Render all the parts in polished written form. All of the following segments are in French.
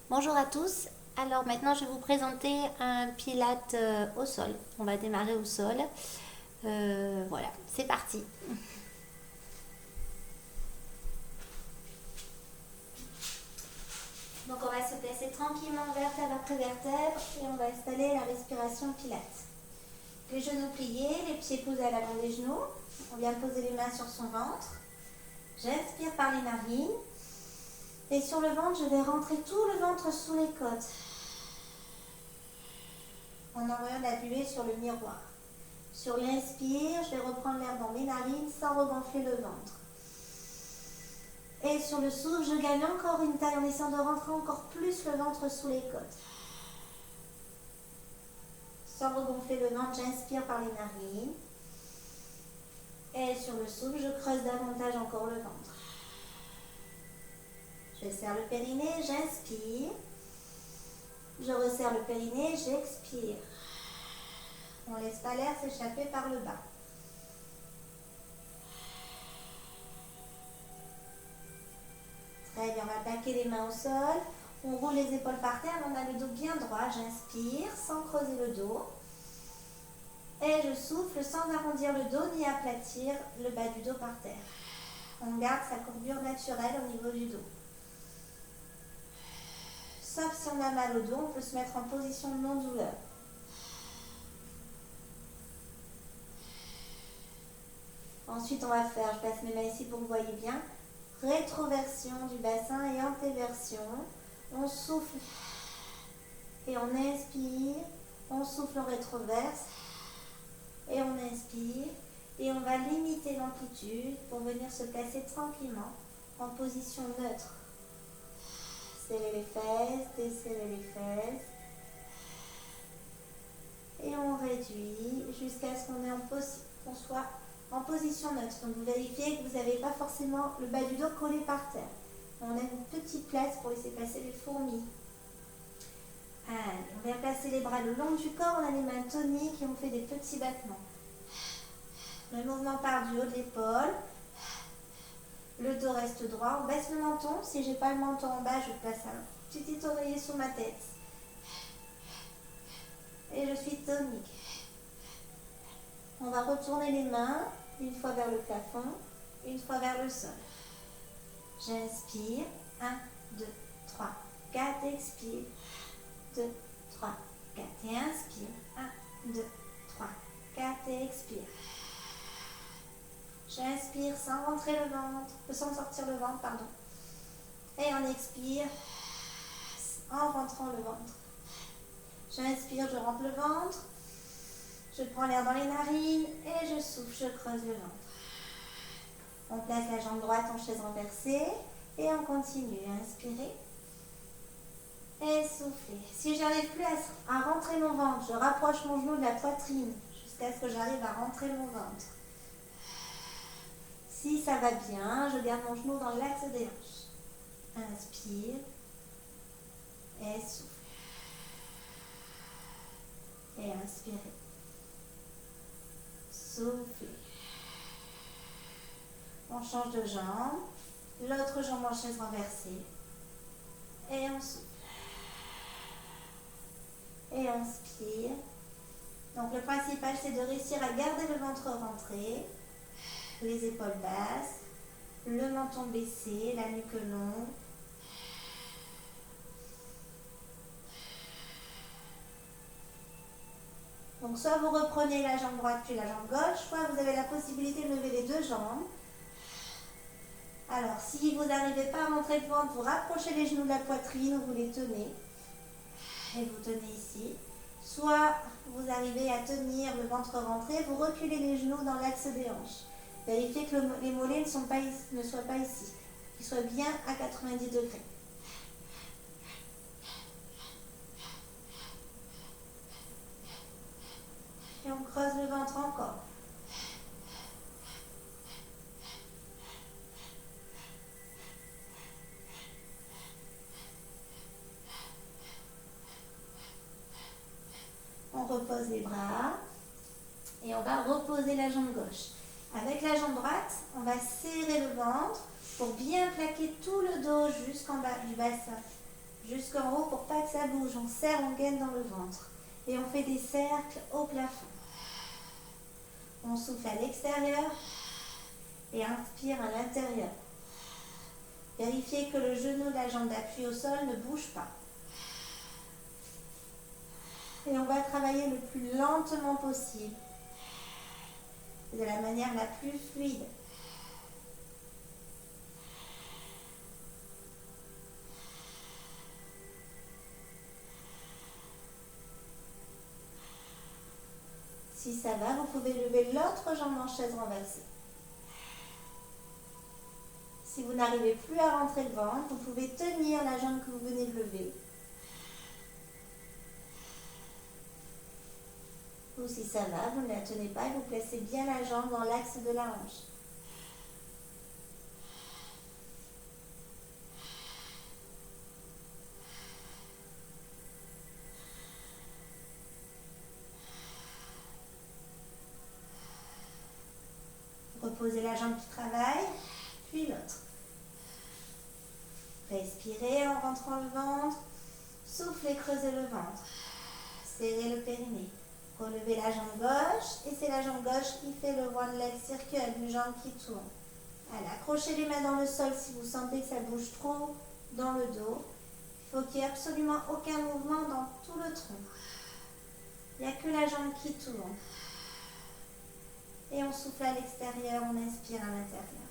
Bonjour à tous. Alors maintenant, je vais vous présenter un pilate au sol. On va démarrer au sol. Voilà, c'est parti. Donc on va se placer tranquillement vertèbre après vertèbre et on va installer la respiration pilate. Les genoux pliés, les pieds posés à l'avant des genoux. On vient poser les mains sur son ventre. J'inspire par les narines. Et sur le ventre, je vais rentrer tout le ventre sous les côtes. En envoyant de la buée sur le miroir. Sur l'inspire, je vais reprendre l'air dans mes narines sans regonfler le ventre. Et sur le souffle, je gagne encore une taille en essayant de rentrer encore plus le ventre sous les côtes. Sans regonfler le ventre, j'inspire par les narines. Et sur le souffle, je creuse davantage encore le ventre. Je serre le périnée, j'inspire. Je resserre le périnée, j'expire. On ne laisse pas l'air s'échapper par le bas. Très bien, on va plaquer les mains au sol. On roule les épaules par terre, on a le dos bien droit. J'inspire sans creuser le dos. Et je souffle sans arrondir le dos ni aplatir le bas du dos par terre. On garde sa courbure naturelle au niveau du dos. Sauf si on a mal au dos, on peut se mettre en position de non-douleur. Ensuite, on va faire, je place mes mains ici pour que vous voyez bien, rétroversion du bassin et antéversion. On souffle et on inspire. On souffle, on rétroverse et on inspire. Et on va limiter l'amplitude pour venir se placer tranquillement en position neutre. Serrer les fesses, desserrer les fesses. Et on réduit jusqu'à ce qu'on soit en position neutre. Donc vous vérifiez que vous n'avez pas forcément le bas du dos collé par terre. On a une petite place pour laisser passer les fourmis. Allez, on vient placer les bras le long du corps, on a les mains toniques et on fait des petits battements. Le mouvement part du haut de l'épaule. Le dos reste droit. On baisse le menton. Si je n'ai pas le menton en bas, je place un petit oreiller sur ma tête. Et je suis tonique. On va retourner les mains, une fois vers le plafond, une fois vers le sol. J'inspire, 1, 2, 3, 4, expire, 2, 3, 4 et inspire, 1, 2, 3, 4 et expire. J'inspire sans rentrer le ventre, sans sortir le ventre, pardon. Et on expire en rentrant le ventre. J'inspire, je rentre le ventre. Je prends l'air dans les narines et je souffle, je creuse le ventre. On place la jambe droite en chaise renversée et on continue. Inspirez et soufflez. Si je n'arrive plus à rentrer mon ventre, je rapproche mon genou de la poitrine jusqu'à ce que j'arrive à rentrer mon ventre. Si ça va bien, je garde mon genou dans l'axe des hanches. Inspire et souffle. Et inspirez. Soufflez. On change de jambe. L'autre jambe en chaise renversée. Et on souffle. Et on inspire. Donc le principal, c'est de réussir à garder le ventre rentré. Les épaules basses. Le menton baissé, la nuque longue. Donc soit vous reprenez la jambe droite puis la jambe gauche, soit vous avez la possibilité de lever les deux jambes. Alors si vous n'arrivez pas à rentrer le ventre, vous rapprochez les genoux de la poitrine, vous les tenez. Et vous tenez ici. Soit vous arrivez à tenir le ventre rentré, vous reculez les genoux dans l'axe des hanches. Vérifiez que les mollets ne soient pas ici, qu'ils soient bien à 90 degrés. Et on creuse le ventre encore. On repose les bras et on va reposer la jambe gauche. Avec la jambe droite, on va serrer le ventre pour bien plaquer tout le dos jusqu'en bas du bassin. jusqu'en haut pour pas que ça bouge. On serre, on gaine dans le ventre. Et on fait des cercles au plafond. On souffle à l'extérieur et inspire à l'intérieur. Vérifiez que le genou de la jambe d'appui au sol ne bouge pas. Et on va travailler le plus lentement possible, de la manière la plus fluide. Si ça va, vous pouvez lever l'autre jambe en chaise renversée. Si vous n'arrivez plus à rentrer le ventre, vous pouvez tenir la jambe que vous venez de lever. Ou si ça va, vous ne la tenez pas et vous placez bien la jambe dans l'axe de la hanche. Reposez la jambe qui travaille, puis l'autre. Respirez en rentrant le ventre. Soufflez, creusez le ventre. Serrez le périnée. Relevez la jambe gauche et c'est la jambe gauche qui fait le one leg circle, une jambe qui tourne. Allez, accrochez les mains dans le sol si vous sentez que ça bouge trop dans le dos. Il faut qu'il n'y ait absolument aucun mouvement dans tout le tronc. Il n'y a que la jambe qui tourne. Et on souffle à l'extérieur, on inspire à l'intérieur.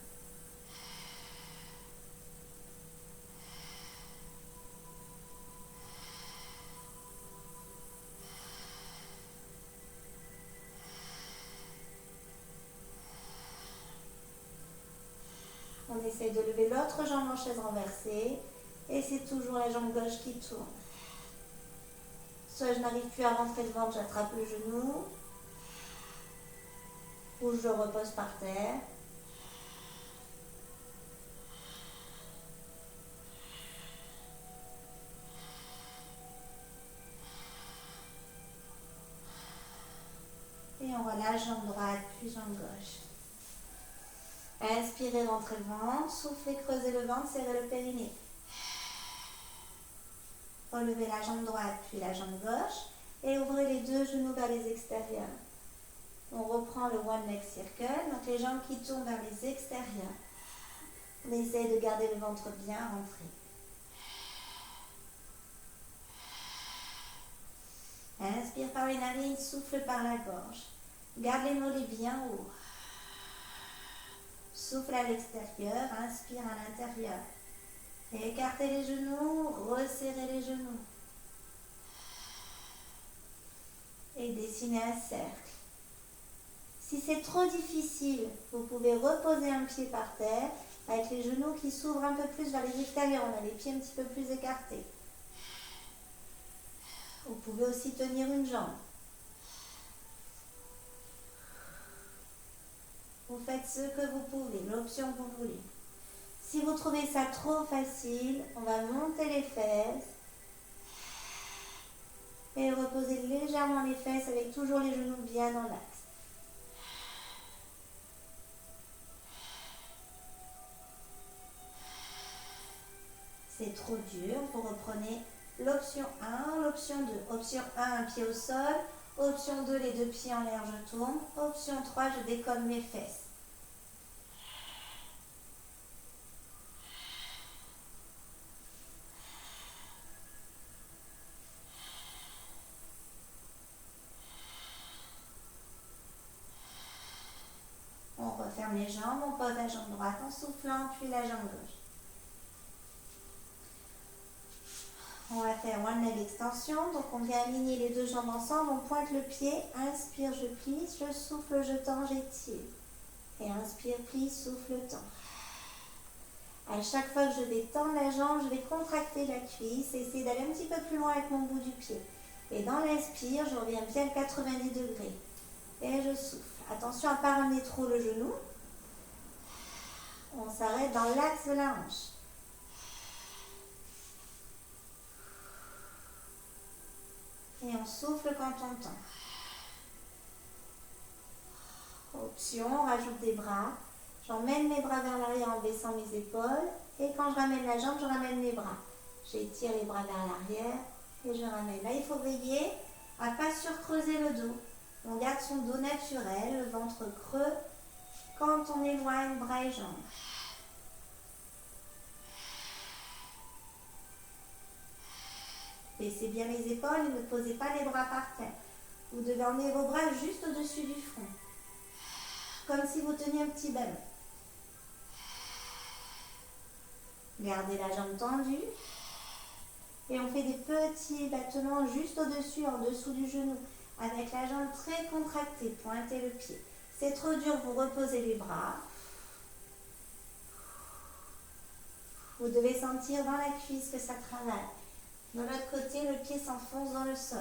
On essaie de lever l'autre jambe en chaise renversée. Et c'est toujours la jambe gauche qui tourne. Soit je n'arrive plus à rentrer le ventre, j'attrape le genou. Ou je le repose par terre. Et on relâche jambe droite, puis jambe gauche. Inspirez, rentrez le ventre. Soufflez, creusez le ventre, serrez le périnée. Relevez la jambe droite, puis la jambe gauche. Et ouvrez les deux genoux vers les extérieurs. On reprend le one leg circle, donc les jambes qui tournent vers les extérieurs. On essaie de garder le ventre bien rentré. Inspire par les narines, souffle par la gorge. Garde les mollets bien hauts. Souffle à l'extérieur, inspire à l'intérieur. Écartez les genoux, resserrez les genoux. Et dessinez un cercle. Si c'est trop difficile, vous pouvez reposer un pied par terre avec les genoux qui s'ouvrent un peu plus vers les extérieurs. On a les pieds un petit peu plus écartés. Vous pouvez aussi tenir une jambe. Vous faites ce que vous pouvez, l'option que vous voulez. Si vous trouvez ça trop facile, on va monter les fesses et reposer légèrement les fesses avec toujours les genoux bien dans l'axe. C'est trop dur, vous reprenez l'option 1, l'option 2. Option 1, un pied au sol. Option 2, les deux pieds en l'air, je tourne. Option 3, je décolle mes fesses. On referme les jambes, on pose la jambe droite en soufflant, puis la jambe gauche. On va faire one leg extension, donc on vient aligner les deux jambes ensemble, on pointe le pied, inspire, je plie, je souffle, je tends, j'étire. Et inspire, plie, souffle, tends. À chaque fois que je vais tendre la jambe, je vais contracter la cuisse et essayer d'aller un petit peu plus loin avec mon bout du pied. Et dans l'inspire, je reviens bien à 90 degrés. Et je souffle. Attention à ne pas ramener trop le genou. On s'arrête dans l'axe de la hanche. Et on souffle quand on tend. Option, on rajoute des bras. J'emmène mes bras vers l'arrière en baissant mes épaules. Et quand je ramène la jambe, je ramène mes bras. J'étire les bras vers l'arrière et je ramène. Là, il faut veiller à ne pas surcreuser le dos. On garde son dos naturel, le ventre creux quand on éloigne bras et jambes. Baissez bien les épaules et ne posez pas les bras par terre. Vous devez emmener vos bras juste au-dessus du front, comme si vous teniez un petit ballon. Gardez la jambe tendue et on fait des petits battements juste au-dessus, en dessous du genou, avec la jambe très contractée. Pointez le pied. C'est trop dur, vous reposez les bras. Vous devez sentir dans la cuisse que ça travaille. De l'autre côté, le pied s'enfonce dans le sol.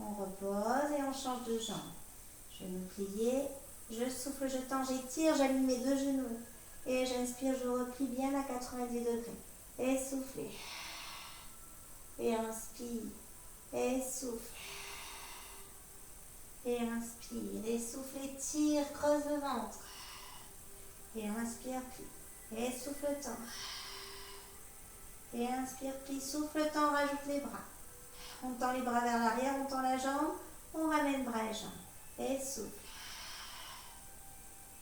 On repose et on change de jambe. Genou plié, je souffle, je tends, j'étire, j'aligne mes deux genoux. Et j'inspire, je replie bien à 90 degrés. Et soufflez. Et inspire. Et souffle. Et inspire. Et souffle, étire, creuse le ventre. Et inspire, plie. Et souffle, tend. Et inspire, plie, souffle, tend, rajoute les bras. On tend les bras vers l'arrière, on tend la jambe, on ramène bras et jambes. Et souffle.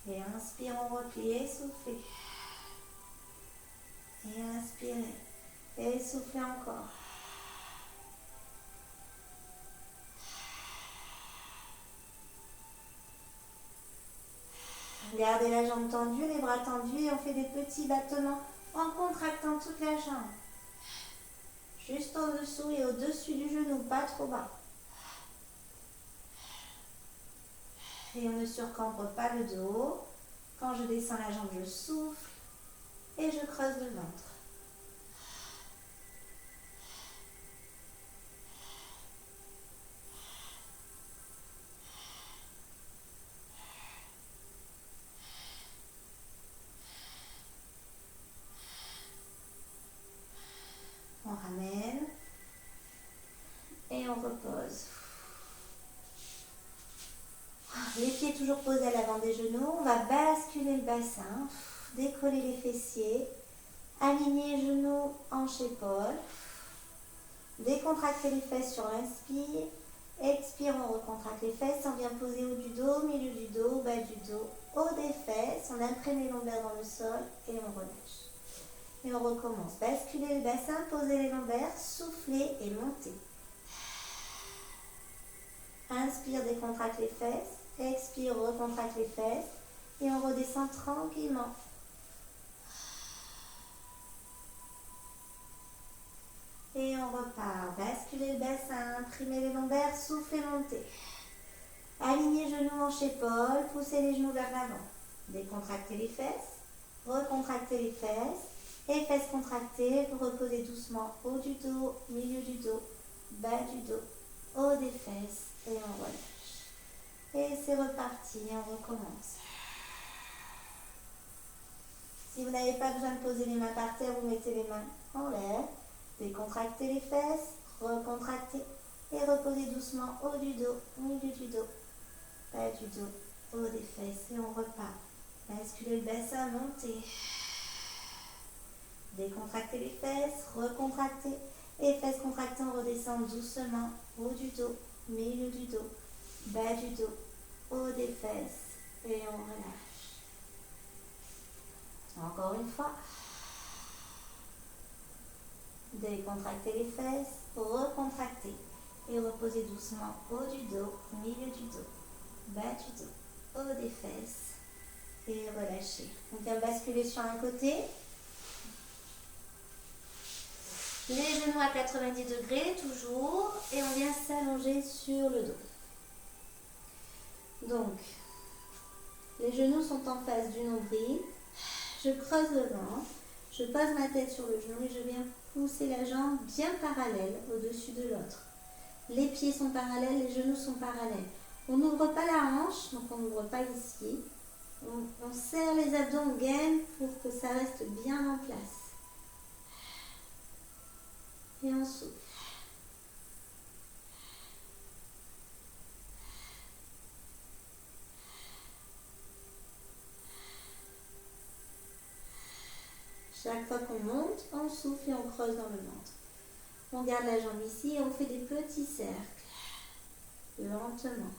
Et inspire, on replie, et soufflez. Et inspirez. Et soufflez encore. Gardez la jambe tendue, les bras tendus et on fait des petits battements en contractant toute la jambe. Juste en dessous et au-dessus du genou, pas trop bas. Et on ne surcambre pas le dos. Quand je descends la jambe, je souffle et je creuse le ventre. On ramène et on repose. Les pieds toujours posés à l'avant des genoux. On va basculer le bassin, décoller les fessiers, aligner genoux, hanches, épaules. Décontracter les fesses sur l'inspire. Expire, on recontracte les fesses. On vient poser haut du dos, milieu du dos, bas du dos, haut des fesses. On imprime les lombaires dans le sol et on relâche. Et on recommence. Basculez le bassin, posez les lombaires, soufflez et montez. Inspire, décontracte les fesses. Expire, recontracte les fesses. Et on redescend tranquillement. Et on repart. Basculez le bassin, imprimez les lombaires, soufflez, montez. Alignez genoux, hanches, épaules, poussez les genoux vers l'avant. Décontractez les fesses, recontractez les fesses. Et fesses contractées, vous reposez doucement haut du dos, milieu du dos, bas du dos, haut des fesses et on relâche. Et c'est reparti, on recommence. Si vous n'avez pas besoin de poser les mains par terre, vous mettez les mains en l'air. Décontractez les fesses, recontractez et reposez doucement haut du dos, milieu du dos, bas du dos, haut des fesses et on repart. Basculez le bassin, montez. Décontractez les fesses, recontractez et fesses contractées, on redescend doucement haut du dos, milieu du dos, bas du dos, haut des fesses et on relâche. Encore une fois. Décontractez les fesses, recontractez et reposez doucement haut du dos, milieu du dos, bas du dos, haut des fesses et relâchez. On vient basculer sur un côté. Les genoux à 90 degrés toujours et on vient s'allonger sur le dos. Donc, les genoux sont en face du nombril. Je creuse le ventre, je pose ma tête sur le genou et je viens pousser la jambe bien parallèle au-dessus de l'autre. Les pieds sont parallèles, les genoux sont parallèles. On n'ouvre pas la hanche, donc on n'ouvre pas ici. On serre les abdos, on gaine pour que ça reste bien en place. Et on souffle. fois qu'on monte, on souffle et on creuse dans le ventre. On garde la jambe ici et on fait des petits cercles, lentement.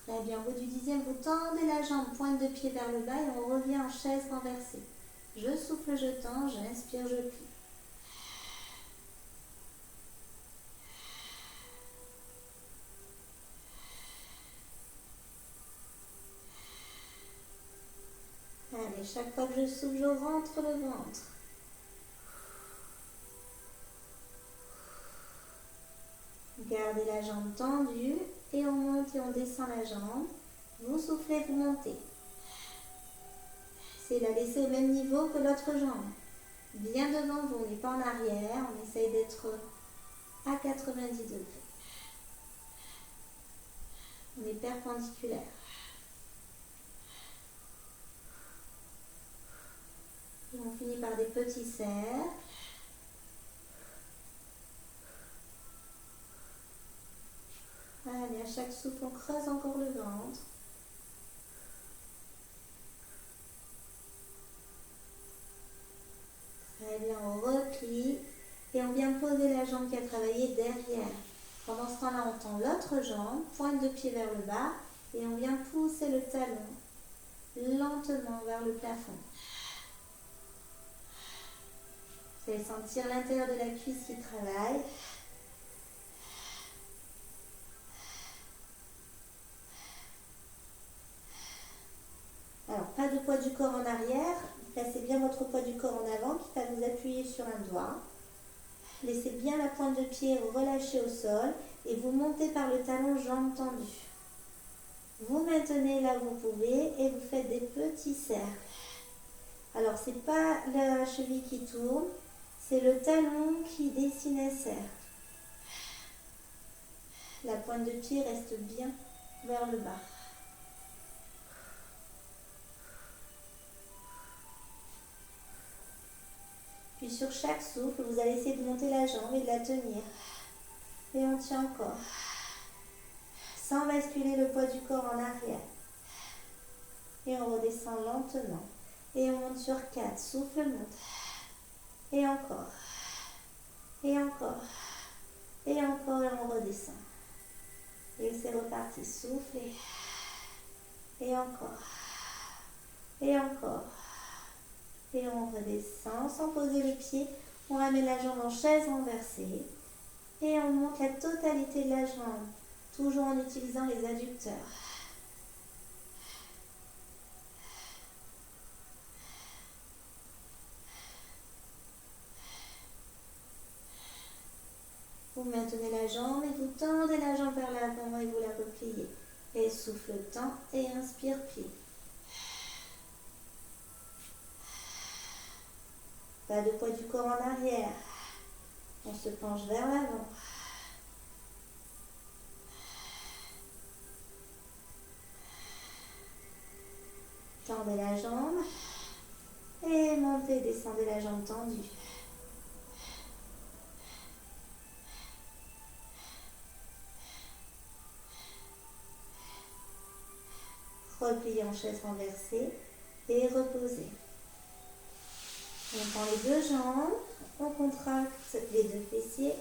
Très bien, au bout du 10e, vous tendez la jambe, pointe de pied vers le bas et on revient en chaise renversée. Je souffle, je tends, j'inspire, je plie. Allez, chaque fois que je souffle, je rentre le ventre. Gardez la jambe tendue et on monte et on descend la jambe. Vous soufflez, vous montez. C'est la laisser au même niveau que l'autre jambe. Bien devant vous, on n'est pas en arrière, on essaye d'être à 90 degrés. On est perpendiculaire. Et on finit par des petits cercles. Allez, à chaque souffle, on creuse encore le ventre. Très bien, on replie et on vient poser la jambe qui a travaillé derrière. Pendant ce temps-là, on tend l'autre jambe, pointe de pied vers le bas et on vient pousser le talon lentement vers le plafond. Vous allez sentir l'intérieur de la cuisse qui travaille. Alors, pas de poids du corps en arrière. Placez bien votre poids du corps en avant, quitte à vous appuyer sur un doigt. Laissez bien la pointe de pied relâcher au sol et vous montez par le talon, jambes tendues. Vous maintenez là où vous pouvez et vous faites des petits cercles. Alors, ce n'est pas la cheville qui tourne, c'est le talon qui dessine un cercle. La pointe de pied reste bien vers le bas. Puis sur chaque souffle, vous allez essayer de monter la jambe et de la tenir. Et on tient encore. Sans basculer le poids du corps en arrière. Et on redescend lentement. Et on monte sur 4. Souffle, monte. Et encore. Et encore. Et encore, et on redescend. Et c'est reparti. Soufflez. Et encore. Et encore. Et on redescend sans poser le pied. On ramène la jambe en chaise renversée. Et on monte la totalité de la jambe. Toujours en utilisant les adducteurs. Vous maintenez la jambe et vous tendez la jambe vers l'avant et vous la repliez. Et souffle temps et inspire, plie. Pas de poids du corps en arrière. On se penche vers l'avant. Tendez la jambe. Et montez, descendez la jambe tendue. Repliez en chaise renversée et reposez. On prend les deux jambes, on contracte les deux fessiers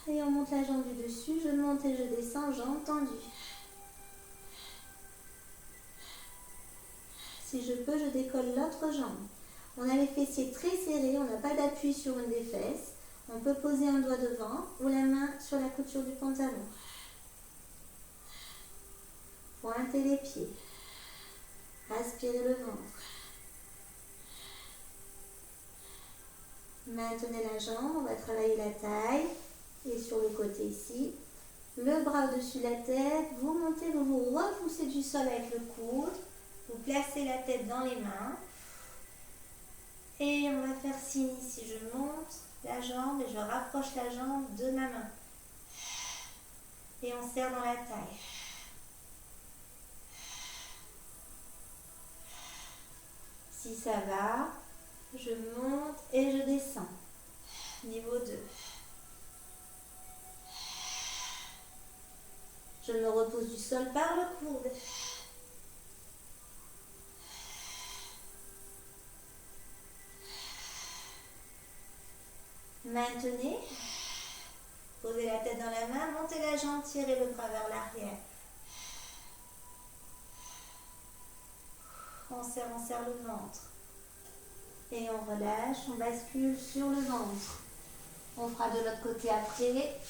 et on monte la jambe du dessus, je monte et je descends, jambes tendues. Si je peux, je décolle l'autre jambe. On a les fessiers très serrés, on n'a pas d'appui sur une des fesses. On peut poser un doigt devant ou la main sur la couture du pantalon. Pointez les pieds. Aspirez le ventre. Maintenez la jambe, on va travailler la taille et sur le côté ici. Le bras au-dessus de la tête, vous montez, vous vous repoussez du sol avec le coude. Vous placez la tête dans les mains. Et on va faire signe ici, je monte la jambe et je rapproche la jambe de ma main. Et on serre dans la taille. Si ça va, je monte et je descends. Niveau 2. Je me repose du sol par le coude. Maintenez. Posez la tête dans la main, montez la jambe, tirez le bras vers l'arrière. On serre le ventre. Et on relâche, on bascule sur le ventre. On fera de l'autre côté après.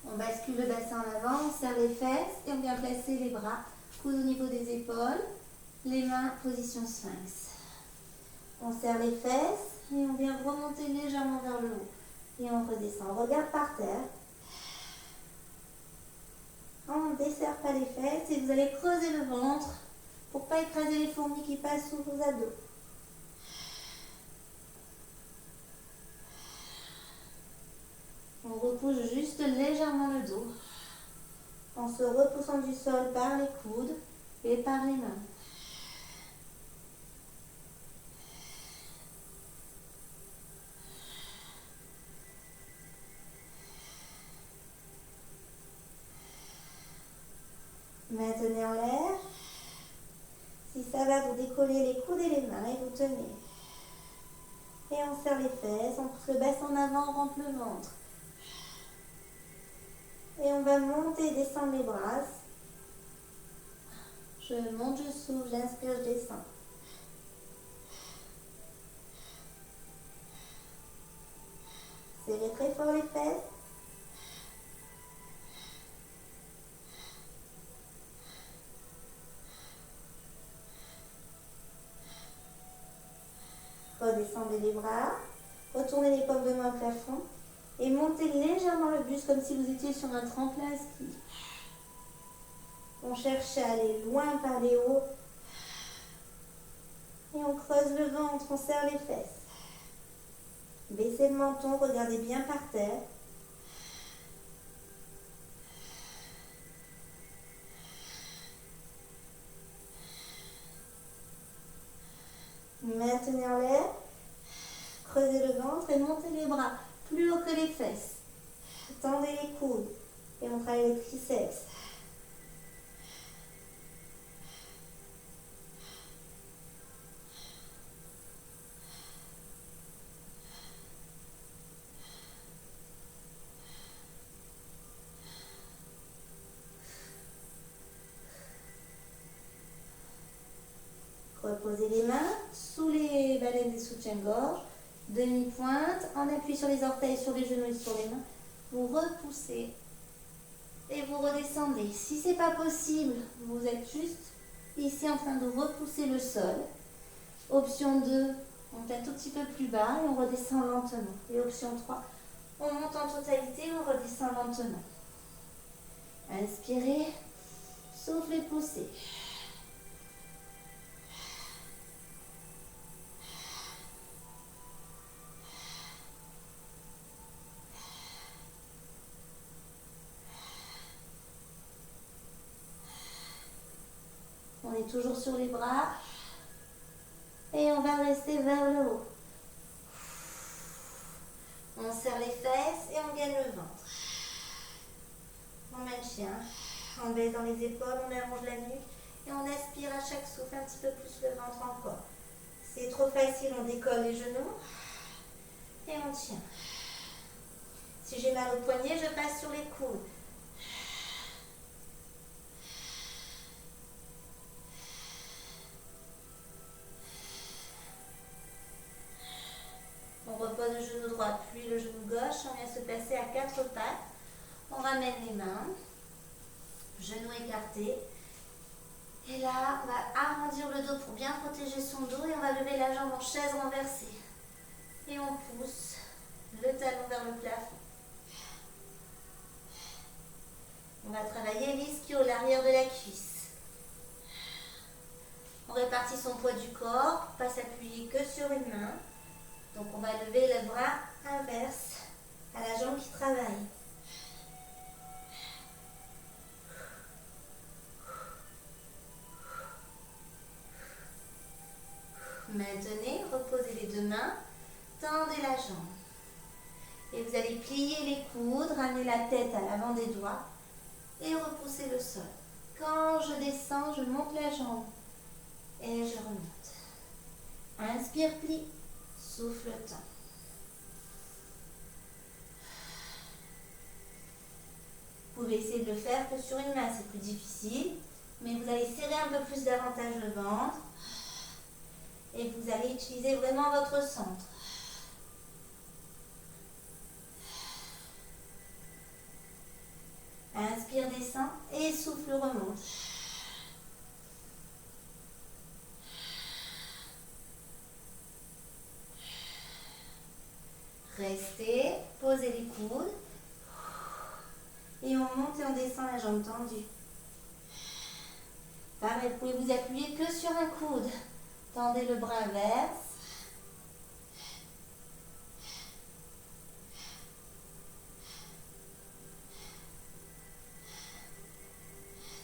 On bascule le bassin en avant, on serre les fesses et on vient placer les bras, coudes au niveau des épaules, les mains, position sphinx. On serre les fesses et on vient remonter légèrement vers le haut. Et on redescend, on regarde par terre. On ne desserre pas les fesses et vous allez creuser le ventre pour ne pas écraser les fourmis qui passent sous vos abdos. On repousse juste légèrement le dos en se repoussant du sol par les coudes et par les mains. Maintenez en l'air. Si ça va, vous décollez les coudes et les mains et vous tenez. Et on serre les fesses, on pousse le bassin en avant, on rentre le ventre. Et on va monter et descendre les bras. Je monte, je souffle, j'inspire, je descends. Serrez très fort les fesses. Redescendez les bras. Retournez les paumes de main au plafond. Et montez légèrement le buste comme si vous étiez sur un tremplin à ski. On cherche à aller loin par les hauts. Et on creuse le ventre, on serre les fesses. Baissez le menton, regardez bien par terre. Maintenez en l'air. Creusez le ventre et montez les bras plus haut que les fesses. Tendez les coudes et on travaille les triceps. Reposez les mains sous les baleines des soutiens-gorge, demi-pointe, en appui sur les orteils, sur les genoux et sur les mains. Vous repoussez et vous redescendez. Si ce n'est pas possible, vous êtes juste ici en train de repousser le sol. Option 2, on monte un tout petit peu plus bas et on redescend lentement. Et option 3, on monte en totalité et on redescend lentement. Inspirez, soufflez, poussez. On est toujours sur les bras et on va rester vers le haut. On serre les fesses et on gagne le ventre. On met le chien, on baisse dans les épaules, on allonge la nuque et on aspire à chaque souffle un petit peu plus le ventre encore. C'est trop facile, on décolle les genoux et on tient. Si j'ai mal au poignet, je passe sur les coudes. On repose le genou droit, puis le genou gauche. On vient se placer à 4 pattes. On ramène les mains, genoux écartés. Et là, on va arrondir le dos pour bien protéger son dos et on va lever la jambe en chaise renversée. Et on pousse le talon vers le plafond. On va travailler l'ischio, l'arrière de la cuisse. On répartit son poids du corps pour ne pas s'appuyer que sur une main. Donc on va lever le bras inverse à la jambe qui travaille. Maintenez, reposez les deux mains, tendez la jambe. Et vous allez plier les coudes, ramener la tête à l'avant des doigts et repousser le sol. Quand je descends, je monte la jambe et je remonte. Inspire, plie, souffle, tend. Vous pouvez essayer de le faire que sur une main, c'est plus difficile, mais vous allez serrer un peu plus davantage le ventre et vous allez utiliser vraiment votre centre. Inspire, descend et souffle, remonte. Restez, posez les coudes et on monte et on descend la jambe tendue. Pareil, vous pouvez vous appuyer que sur un coude. Tendez le bras inverse.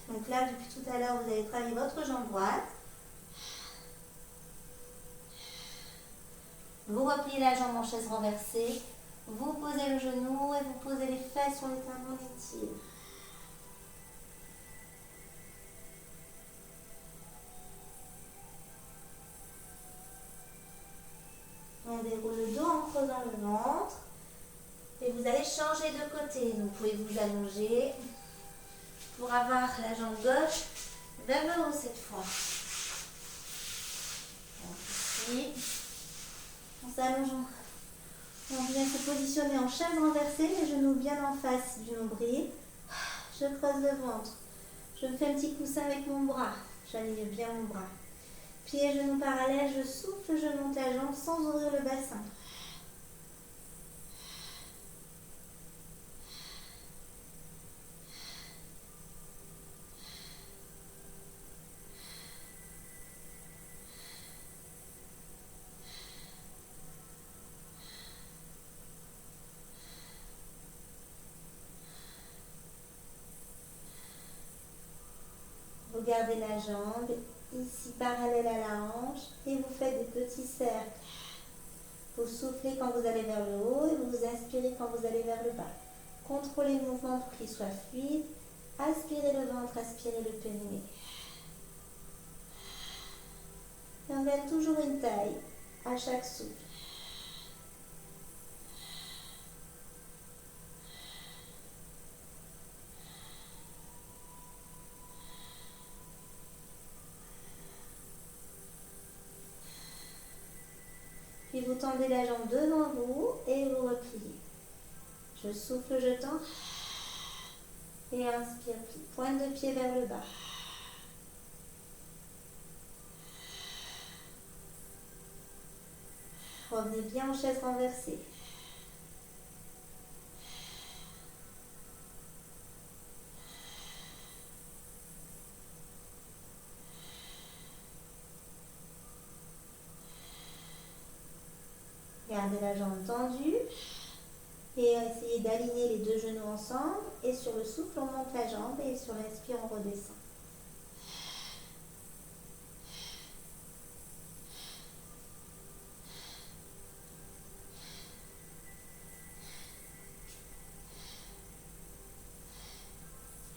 Donc là, depuis tout à l'heure, vous allez travailler votre jambe droite. Vous repliez la jambe en chaise renversée. Vous posez le genou et vous posez les fesses sur les talons étirés. On déroule le dos en creusant le ventre. Et vous allez changer de côté. Donc, vous pouvez vous allonger pour avoir la jambe gauche vers le haut cette fois. Donc, ici, en s'allongeant, on vient se positionner en chaise renversée, les genoux bien en face du nombril. Je creuse le ventre. Je me fais un petit coussin avec mon bras. J'aligne bien mon bras. Pieds, genoux parallèles, je souffle, je monte la jambe sans ouvrir le bassin. Vous gardez la jambe ici parallèle à la hanche et vous faites des petits cercles. Vous soufflez quand vous allez vers le haut et vous inspirez quand vous allez vers le bas. Contrôlez le mouvement pour qu'il soit fluide. Aspirez le ventre, aspirez le périnée. Et on garde toujours une taille à chaque souffle. Puis vous tendez la jambe devant vous et vous repliez. Je souffle, je tends. Et inspire, plie. Pointe de pied vers le bas. Revenez bien en chaise renversée. Gardez la jambe tendue et essayez d'aligner les deux genoux ensemble. Et sur le souffle, on monte la jambe et sur l'inspire, on redescend.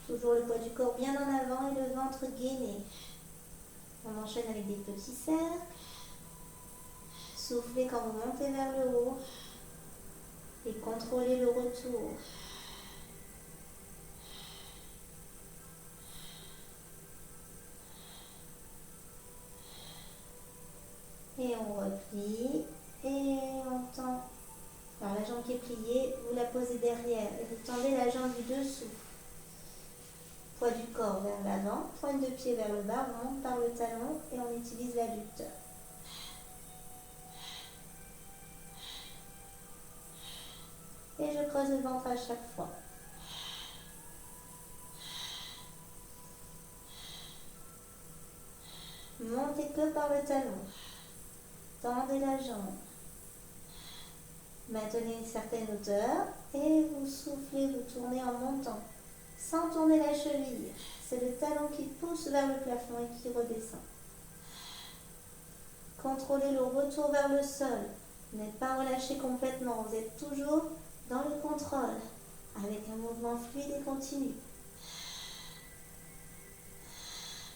Toujours le poids du corps bien en avant et le ventre gainé. On enchaîne avec des petits cercles. Soufflez quand vous montez vers le haut et contrôlez le retour. Et on replie et on tend. Alors la jambe qui est pliée, vous la posez derrière et vous tendez la jambe du dessous. Poids du corps vers l'avant, pointe de pied vers le bas, on monte par le talon et on utilise l'adducteur. Et je creuse le ventre à chaque fois. Montez que par le talon. Tendez la jambe. Maintenez une certaine hauteur et vous soufflez, vous tournez en montant. Sans tourner la cheville. C'est le talon qui pousse vers le plafond et qui redescend. contrôlez le retour vers le sol. Vous n'êtes pas relâché complètement, vous êtes toujours dans le contrôle, avec un mouvement fluide et continu.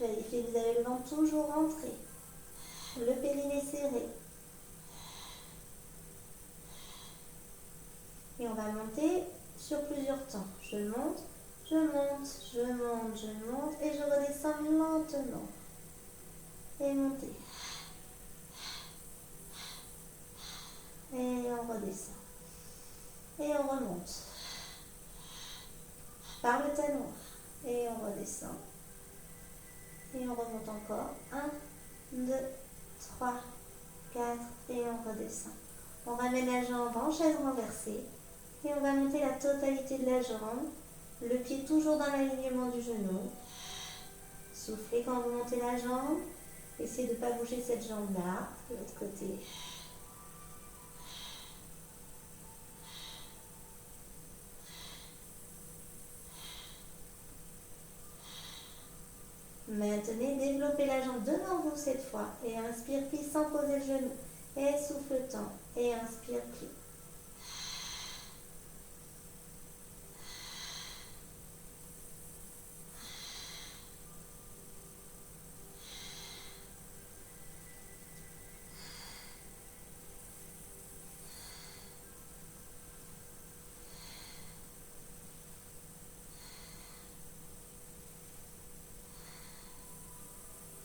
Vérifiez que vous avez le ventre toujours rentré, le périnée serré. Et on va monter sur plusieurs temps. Je monte, je monte, je monte, je monte et je redescends lentement. Et montez. Et on redescend. Et on remonte. Par le talon. Et on redescend. Et on remonte encore. 1, 2, 3, 4 et on redescend. On ramène la jambe en chaise renversée. Et on va monter la totalité de la jambe. Le pied toujours dans l'alignement du genou. Soufflez quand vous montez la jambe. Essayez de ne pas bouger cette jambe-là. De l'autre côté. Maintenez, développez la jambe devant vous cette fois. Et inspire, plie sans poser le genou. Et souffle temps. Et inspire, plie.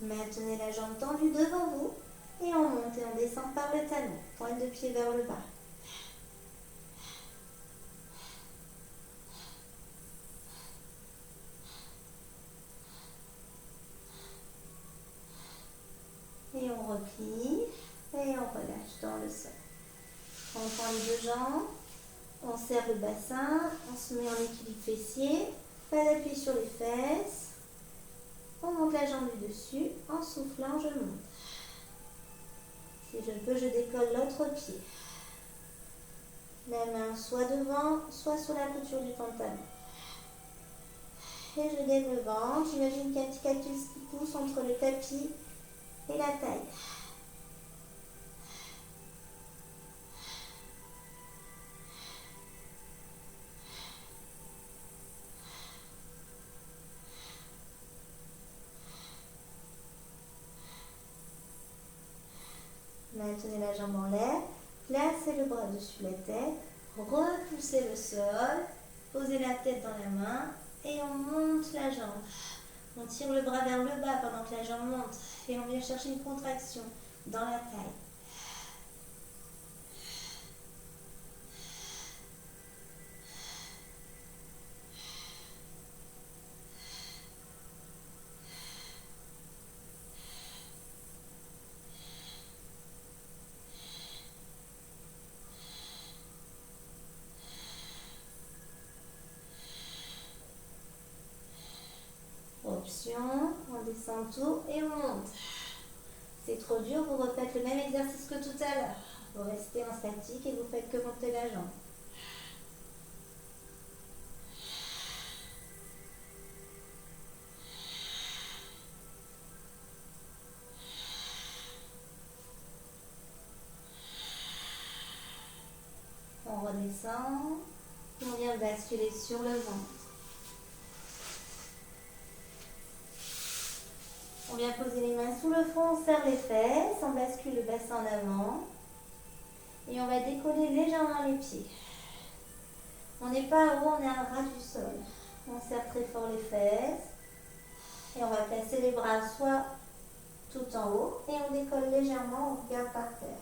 Maintenez la jambe tendue devant vous et on monte et on descend par le talon, pointe de pied vers le bas. Et on replie et on relâche dans le sol. On prend les deux jambes, on serre le bassin, on se met en équilibre fessier, pas d'appui sur les fesses. On monte la jambe du dessus, en soufflant, je monte. Si je peux, je décolle l'autre pied. La main soit devant, soit sur la couture du pantalon. Et je lève le ventre. J'imagine qu'il y a un petit cactus qui pousse entre le tapis et la taille. Maintenez la jambe en l'air, placez le bras dessus la tête, repoussez le sol, posez la tête dans la main et on monte la jambe. On tire le bras vers le bas pendant que la jambe monte et on vient chercher une contraction dans la taille. Option, on descend tout et on monte. C'est trop dur, vous refaites le même exercice que tout à l'heure. Vous restez en statique et vous faites que monter la jambe. On redescend et on vient basculer sur le ventre. On vient poser les mains sous le front, on serre les fesses, on bascule le bassin en avant et on va décoller légèrement les pieds. On n'est pas en haut, on est à ras du sol. On serre très fort les fesses et on va placer les bras soit tout en haut et on décolle légèrement, on regarde par terre.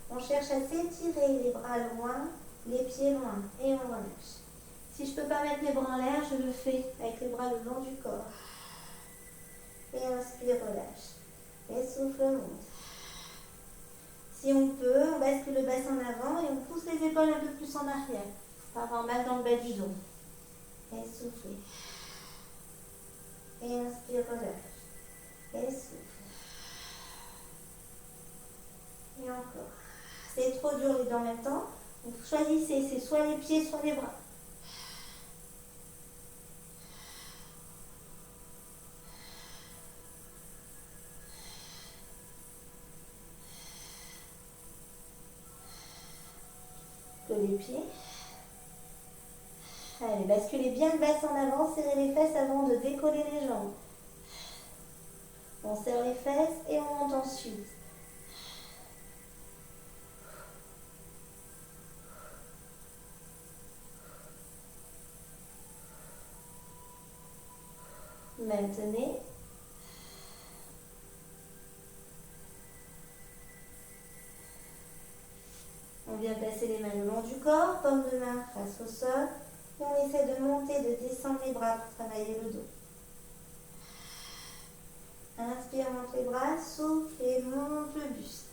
On cherche à s'étirer les bras loin, les pieds loin et on relâche. Si je ne peux pas mettre les bras en l'air, je le fais avec les bras le long du corps. Et inspire, relâche. Et souffle, monte. Si on peut, on bascule le bassin en avant et on pousse les épaules un peu plus en arrière. Pour avoir mal dans le bas du dos. Et souffle. Et inspire, relâche. Et souffle. Et encore. C'est trop dur les deux en même temps. Donc choisissez, c'est soit les pieds, soit les bras. décoller les pieds. Allez, basculez bien le bassin en avant, serrez les fesses avant de décoller les jambes. On serre les fesses et on monte ensuite. Maintenez. On vient placer les mains le long du corps, paume de main face au sol. Et on essaie de monter, de descendre les bras pour travailler le dos. Inspire, monte les bras, souffle et monte le buste.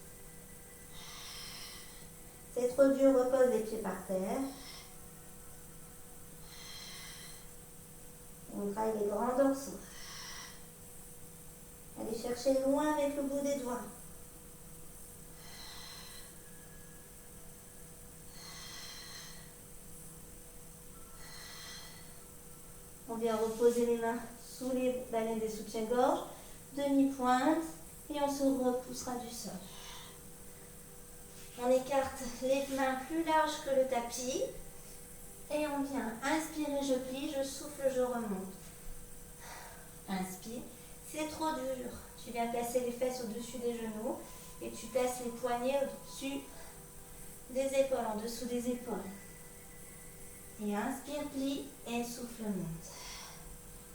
C'est trop dur, repose les pieds par terre. On travaille les grands dorsaux. Allez chercher loin avec le bout des doigts. On vient reposer les mains sous les baleines des soutiens-gorge, demi-pointe, et on se repoussera du sol. On écarte les mains plus larges que le tapis, et on vient inspirer, je plie, je souffle, je remonte. Inspire, c'est trop dur. Tu viens placer les fesses au-dessus des genoux, et tu places les poignets au-dessus des épaules, en dessous des épaules. Et inspire, plie, et souffle, monte.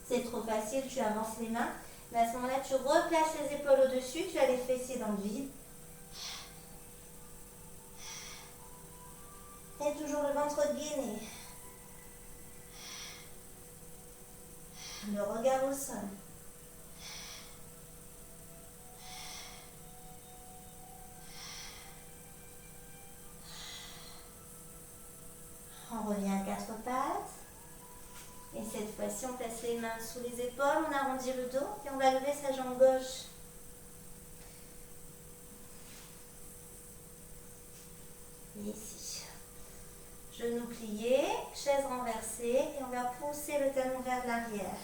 C'est trop facile, tu avances les mains. Mais à ce moment-là, tu replaces les épaules au-dessus, tu as les fessiers dans le vide. Et toujours le ventre gainé. Le regard au sol. On revient à quatre pattes. Et cette fois-ci, on place les mains sous les épaules, on arrondit le dos et on va lever sa jambe gauche. Et ici. Genoux pliés, chaise renversée et on va pousser le talon vers l'arrière.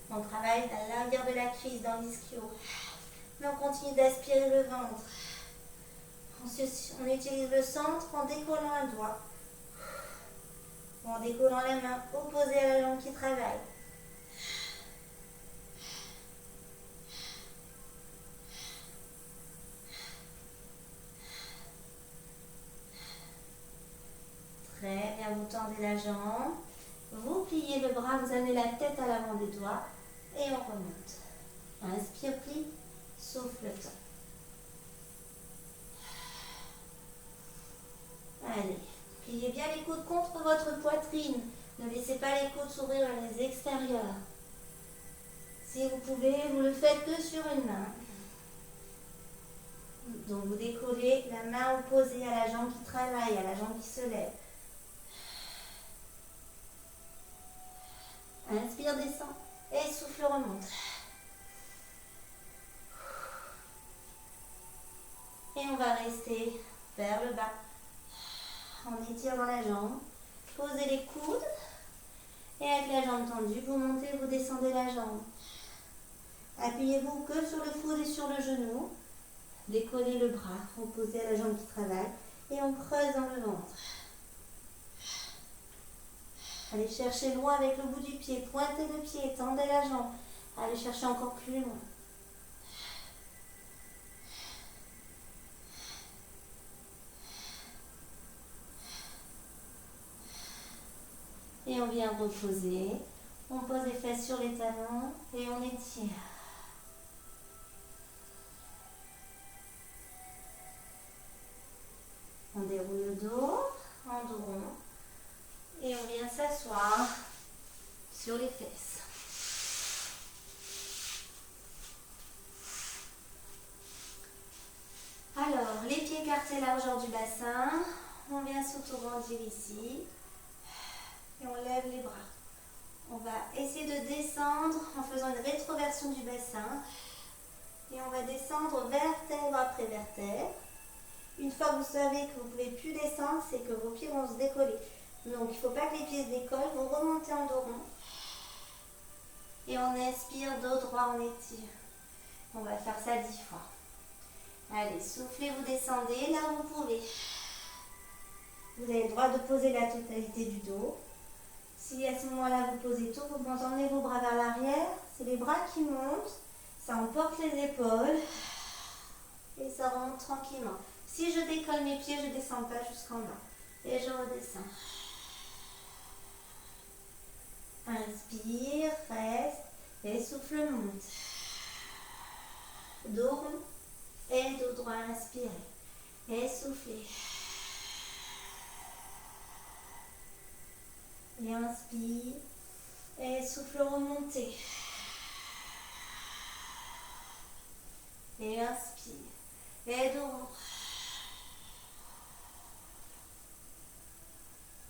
On travaille à l'arrière de la cuisse dans l'ischio. Mais on continue d'aspirer le ventre. On utilise le centre en décollant un doigt. Ou en décollant la main opposée à la jambe qui travaille. Très bien, vous tendez la jambe. Vous pliez le bras, vous amenez la tête à l'avant des doigts. Et on remonte. Inspire, plie, souffle, tend. Allez, pliez bien les coudes contre votre poitrine. Ne laissez pas les coudes s'ouvrir vers les extérieurs. Si vous pouvez, vous le faites que sur une main. Donc vous décollez la main opposée à la jambe qui travaille, à la jambe qui se lève. Inspire, descend et souffle, remonte. Et on va rester vers le bas. En étirant la jambe. Posez les coudes. Et avec la jambe tendue, vous montez, vous descendez la jambe. Appuyez-vous que sur le coude et sur le genou. Décollez le bras, opposé à la jambe qui travaille. Et on creuse dans le ventre. Allez chercher loin avec le bout du pied. Pointez le pied, tendez la jambe. Allez chercher encore plus loin. Et on vient reposer. On pose les fesses sur les talons et on étire. On déroule le dos en dos rond. Et on vient s'asseoir sur les fesses. Alors, les pieds écartés largeur du bassin. On vient s'auto-grandir ici. Et on lève les bras. On va essayer de descendre en faisant une rétroversion du bassin. Et on va descendre vertèbre après vertèbre. Une fois que vous savez que vous ne pouvez plus descendre, c'est que vos pieds vont se décoller. Donc il ne faut pas que les pieds se décollent. Vous remontez en dos rond. Et on inspire, dos droit, on étire. On va faire ça 10 fois. Allez, soufflez, vous descendez là où vous pouvez. Vous avez le droit de poser la totalité du dos. Si à ce moment-là vous posez tout, vous emmenez vos bras vers l'arrière. C'est les bras qui montent. Ça emporte les épaules. Et ça remonte tranquillement. Si je décolle mes pieds, je ne descends pas jusqu'en bas. Et je redescends. Inspire, reste. Et souffle, monte. Dos rond. Et dos droit, inspirez. Et soufflez. Et inspire. Et souffle, remontez. Et inspire. Et dos rond.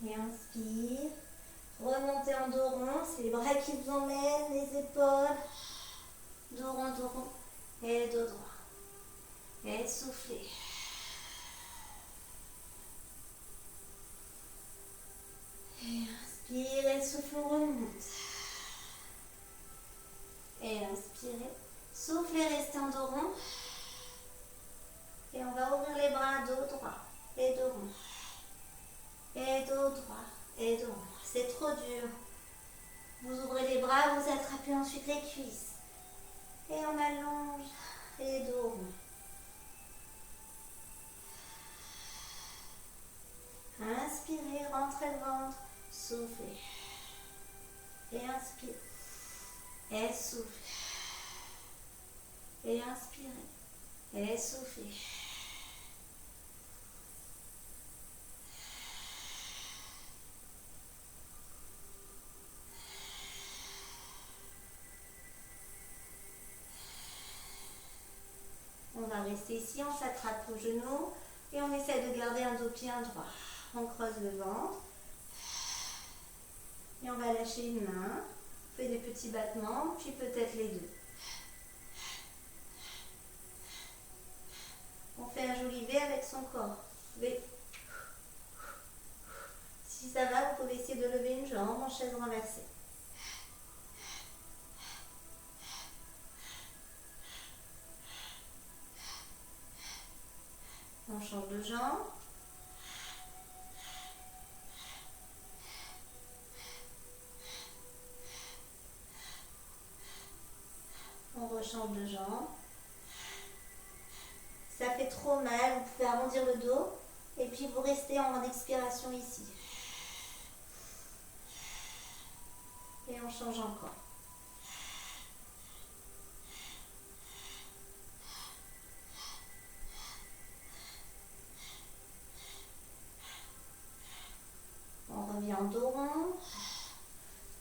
Et inspire. Remontez en dos rond. C'est les bras qui vous emmènent, les épaules. Dos rond, dos rond. Et dos droit. Et soufflez. Et inspire et souffle, remonte. Et inspirez. Soufflez, restez en dos rond. Et on va ouvrir les bras, dos droit. Et dos rond. Et dos droit. Et dos rond. C'est trop dur. Vous ouvrez les bras, vous attrapez ensuite les cuisses. Et on allonge. Et dos rond. Inspirez, rentrez le ventre. Soufflez. Et inspirez. Et soufflez. Et inspirez. Et soufflez. On va rester ici, on s'attrape aux genoux et on essaie de garder un dos bien droit. On creuse le ventre et on va lâcher une main. On fait des petits battements, puis peut-être les deux. On fait un joli V avec son corps. V. Si ça va, vous pouvez essayer de lever une jambe en chaise renversée. On change de jambe. On rechange de jambe. Ça fait trop mal, vous pouvez arrondir le dos et puis vous restez en expiration ici. Et on change encore. On revient en dos rond,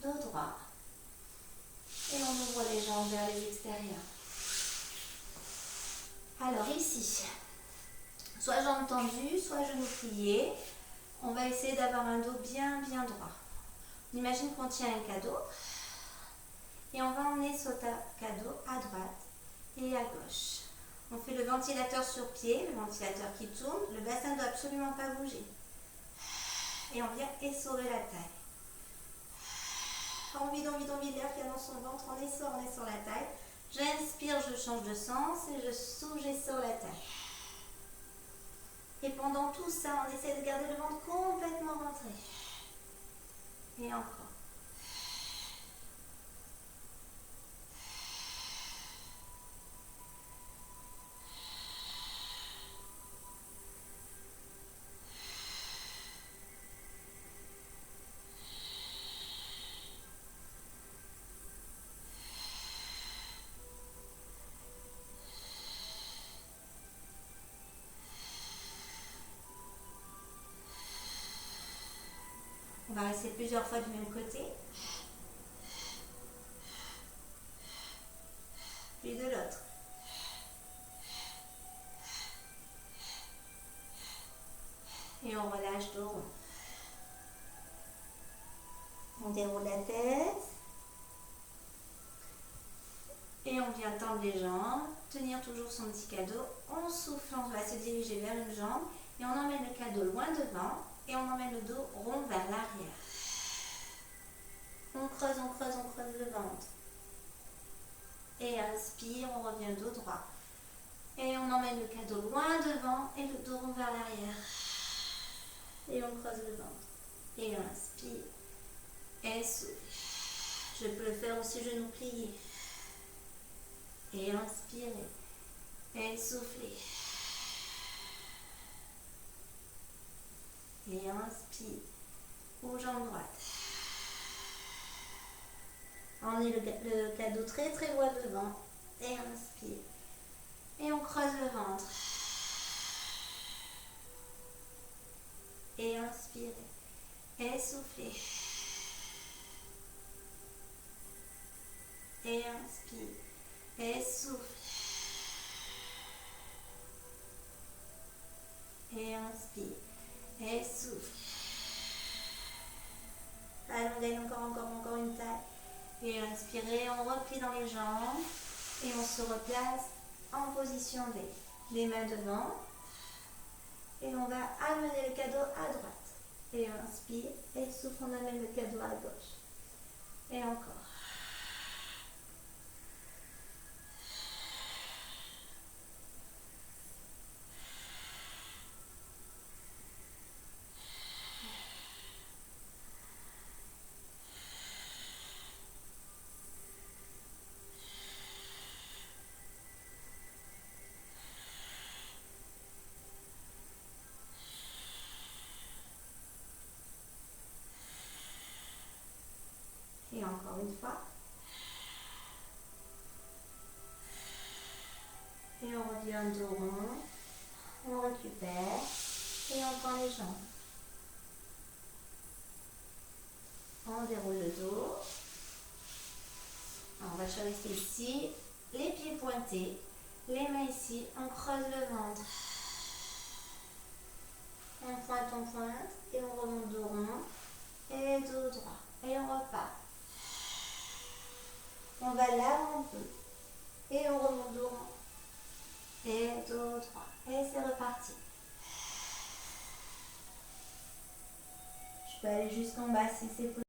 dos droit. Et on ouvre les jambes vers les extérieurs. Alors ici, soit jambes tendues, soit genoux pliés. On va essayer d'avoir un dos bien droit. On imagine qu'on tient un cadeau. Et on va emmener ce cadeau à droite et à gauche. On fait le ventilateur sur pied, le ventilateur qui tourne. Le bassin ne doit absolument pas bouger. Et on vient essorer la taille. On vide l'air qu'il y a dans son ventre. On essore la taille. J'inspire, je change de sens et je souffle, j'essore la taille. Et pendant tout ça, on essaie de garder le ventre complètement rentré. Et encore. On va rester plusieurs fois du même côté. Puis de l'autre. Et on relâche dos rond. On déroule la tête. Et on vient tendre les jambes, tenir toujours son petit cadeau. On souffle, on va se diriger vers une jambe et on emmène le cadeau loin devant et on emmène le dos rond vers l'arrière. On creuse le ventre. Et inspire, on revient dos droit. Et on emmène le cadeau loin devant et le dos rond vers l'arrière. Et on faire aussi genou plié. Et inspirez. Et soufflez. Et inspire. Ou jambe droite. Emmenez le cadeau très très loin devant. Et inspire. Et on creuse le ventre. Et inspirez. Et soufflez. Et inspire. Et souffle. Et inspire. Et souffle. Allongez encore une taille. Et inspirez, on replie dans les jambes. Et on se replace en position V. Les mains devant. Et on va amener le cadeau à droite. Et inspire. Et souffle, on amène le cadeau à gauche. Et encore. Et encore une fois. Et on revient dos rond. On récupère. Et on prend les jambes. On déroule le dos. On va rester ici. Les pieds pointés. Les mains ici. On creuse le ventre. On pointe. Et on remonte dos rond. Et dos droit. Et on repart. On va l'avant un peu. Et on remonte dos rond. Et dos droit. Et c'est reparti. Je peux aller jusqu'en bas si c'est possible.